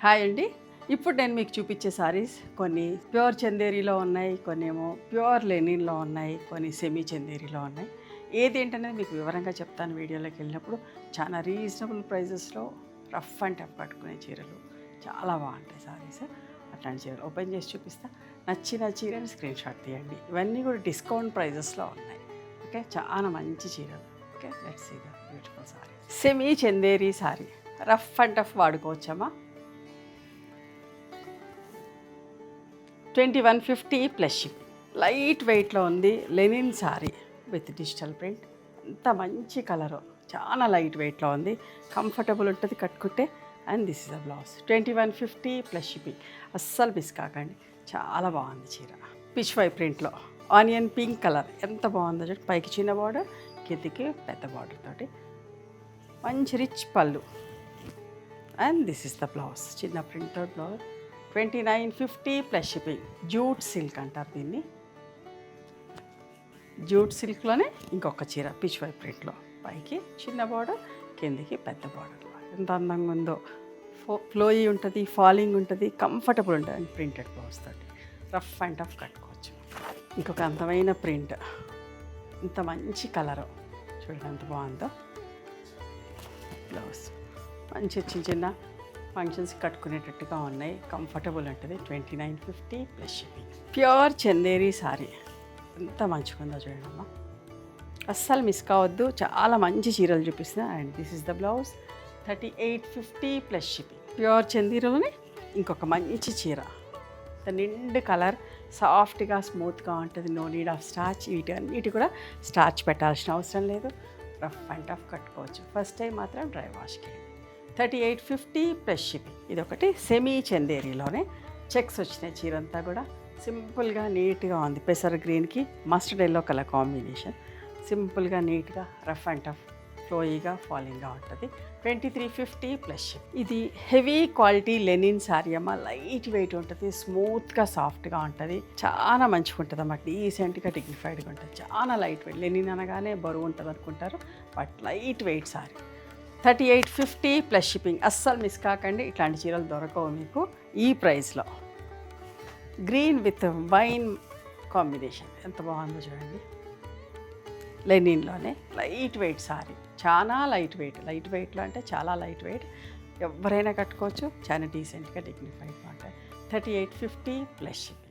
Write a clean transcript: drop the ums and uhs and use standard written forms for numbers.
Hi అండి. ఇప్పుడు నేను మీకు చూపించే సారీస్ కొన్ని ప్యూర్ చందేరీలో ఉన్నాయి, కొన్ని ఏమో ప్యూర్ లెనిన్లో ఉన్నాయి, కొన్ని సెమీ చందేరీలో ఉన్నాయి. ఏది ఏంటనేది మీకు వివరంగా చెప్తాను వీడియోలోకి వెళ్ళినప్పుడు. చాలా రీజనబుల్ ప్రైజెస్లో రఫ్ అండ్ టఫ్ కట్టుకునే చీరలు చాలా బాగుంటాయి సారీస్. అట్లాంటి చీరలు ఓపెన్ చేసి చూపిస్తా. నచ్చిన చీరని స్క్రీన్ షాట్ తీయండి. ఇవన్నీ కూడా డిస్కౌంట్ ప్రైజెస్లో ఉన్నాయి. ఓకే, చాలా మంచి చీరలు. Okay, let's see the beautiful sari. Semi Chanderi sari rough and tough వాడుకోవచ్చమ్మా. 2150 ప్లస్ షిప్. లైట్ వెయిట్లో ఉంది. Linen sari with digital print. అంత మంచి కలరు, చాలా లైట్ వెయిట్లో ఉంది. కంఫర్టబుల్ ఉంటుంది కట్టుకుంటే. And this is the blouse. 2150 plus shipping. అస్సలు మిస్ కాకండి, చాలా బాగుంది చీర. పిచ్ వై ప్రింట్లో ఆనియన్ పింక్ కలర్ ఎంత బాగుందో చూడండి. పైకి చిన్న బార్డర్, కిందికి పెద్ద బార్డర్ తోటి మంచి రిచ్ పళ్ళు. And this is the blouse. చిన్న print blouse. 2950 plus shipping. Jute silk అంటారు దీన్ని. జూట్ సిల్క్లోనే ఇంకొక చీర పిచ్ వై ప్రింట్లో. పైకి చిన్న బార్డర్, కిందికి పెద్ద బార్డర్. ఎంత అందంగా ఉందో. ఫ్లోయీ ఉంటుంది, ఫాలింగ్ ఉంటుంది, కంఫర్టబుల్ ఉంటుంది. అండ్ ప్రింటెడ్ బ్లౌజ్ తోటి రఫ్ అండ్ టఫ్ కట్టుకోవచ్చు. ఇంకొక అందమైన ప్రింట్, ఇంత మంచి కలరు చూడండి ఎంత బాగుందో. బ్లౌజ్ మంచి చిన్న చిన్న ఫంక్షన్స్ కట్టుకునేటట్టుగా ఉన్నాయి. కంఫర్టబుల్ ఉంటుంది. 2950 plus shipping. Pure Chanderi sorry ఎంత మంచిగా ఉందో చూడండి అమ్మ. అస్సలు మిస్ కావద్దు. చాలా మంచి చీరలు చూపిస్తున్నా. And this is the blouse. 3850 plus shipping. Pure చందేరీలోనే ఇంకొక మంచి చీర. నిండు కలర్, సాఫ్ట్గా స్మూత్గా ఉంటుంది. No need of starch. వీటన్నిటి కూడా స్టార్చ్ పెట్టాల్సిన అవసరం లేదు. రఫ్ అండ్ టఫ్ కట్టుకోవచ్చు. ఫస్ట్ టైం మాత్రం డ్రై వాష్కి. 3850 ప్లస్ షిప్పింగ్. ఇదొకటి సెమీ చందేరీలోనే చెక్స్ వచ్చినాయి. చీర అంతా కూడా సింపుల్గా నీట్గా ఉంది. పెసర్ గ్రీన్కి మస్టర్డ్ ఎల్లో కలర్ కాంబినేషన్. సింపుల్గా నీట్గా రఫ్ అండ్ టఫ్ ఫ్లోయీగా ఫాలింగ్గా ఉంటుంది. 2350 ప్లస్ షిప్. ఇది హెవీ క్వాలిటీ లెనిన్ శారీ అమ్మ. లైట్ వెయిట్ ఉంటుంది, స్మూత్గా సాఫ్ట్గా ఉంటుంది. చాలా మంచిగా ఉంటుంది అమ్మ. డీసెంట్గా డిగ్నిఫైడ్గా ఉంటుంది. చాలా లైట్ వెయిట్. లెనిన్ అనగానే బరువు ఉంటుంది అనుకుంటారు, but light weight sari. 3850 plus shipping. అస్సలు మిస్ కాకండి. ఇట్లాంటి చీరలు దొరకవు మీకు ఈ ప్రైస్లో. గ్రీన్ విత్ వైన్ కాంబినేషన్ ఎంత బాగుందో చూడండి. లెనిన్లోనే లైట్ వెయిట్ సారీ. చాలా లైట్ వెయిట్. లైట్ వెయిట్లో అంటే చాలా లైట్ వెయిట్. ఎవరైనా కట్టుకోవచ్చు. చాలా డీసెంట్గా డిగ్నిఫైడ్గా ఉంటాయి. 3850 ప్లస్ షిప్పింగ్.